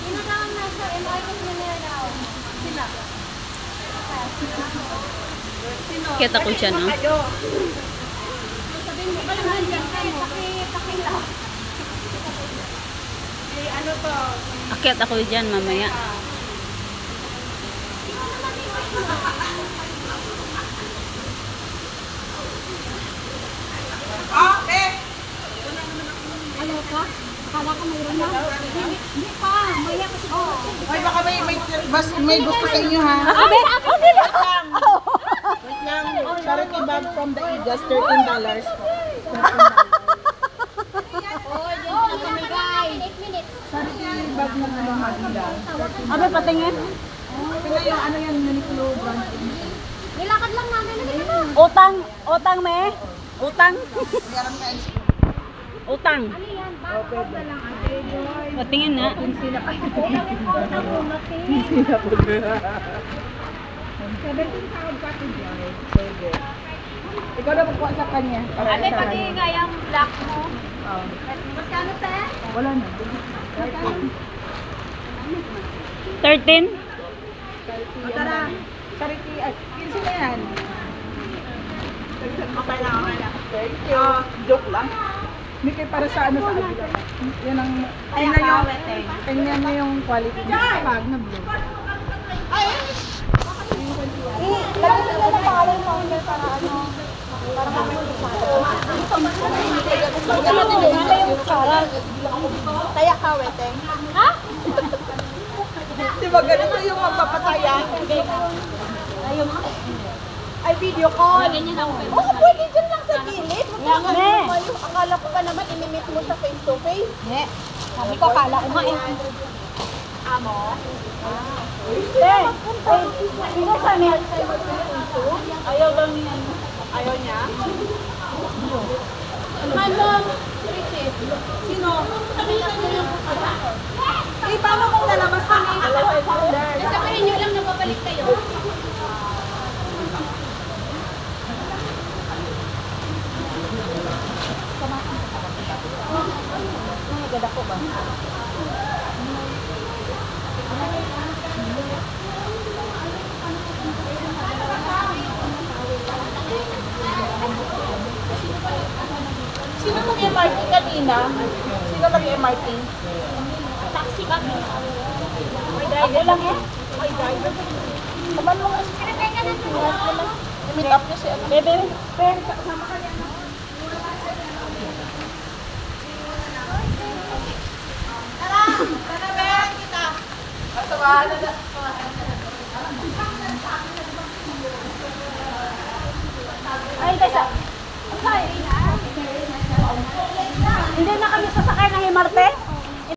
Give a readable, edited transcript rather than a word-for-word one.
Sino na ang nasa MRT na nila? Sila. Kita ko siya, no? Sabihin mo kayo nandiyan ka mo. Pakilaw. Ano to? Akyat ako dyan mamaya. Ano ka? Akala ka mayroon na? Hindi pa. Maya kasi ko. Ay, baka may gusto sa inyo, ha? Wait lang. Charity bag from the Eagles, $13. Charity bag ng Manila. Abe, patingin. Kaya yung ano yan, Uniqlo brand. Nilakad lang namin. Utang. Utang, me. Utang. Meron ka Utang. Patingin na. sila pa. 17 pound pa ito dyan. Sige. Ikaw na magkuha sa kanya. Ate, pati nga yung black mo. Oh. Magkano te? Wala na. 13? Tara. Charity, 15 na yan. Okay lang. Thank you. Joke lang. Hindi kayo para sa ano sa agila. Yan ang, tingnan nyo yung quality niya. Bag na blue. Lagi nila na pangalan mo para ano? Para kami Kaya ka, weteng. Ha? Di ba ganito yung magpapataya? Ayun. Ay, video call. Oo, pwede dyan lang sa gilid. Akala ko pa naman imimit mo sa face to face. Sabi ko, akala ko nga eh. Amo? Sino sa niya? Ayaw lang niya. Ayaw niya? Ano? Sino? Eh, paano kung nalabas kami? Sabihin nyo lang na babalik kayo. Nagada ko ba? Sino nag-MRT kanina? Sino nag-MRT? Taxi ba? Ako lang eh. May driver. Kaman mo kasi. Pinatay ka na ito. I-meet up niya si ano. Bebe. Ben, sama ka niya. Tara! Tara, Ben! Kita! Samahan na. Ay, Tessa! Ay! Hindi na kami sasakay ng Himarte?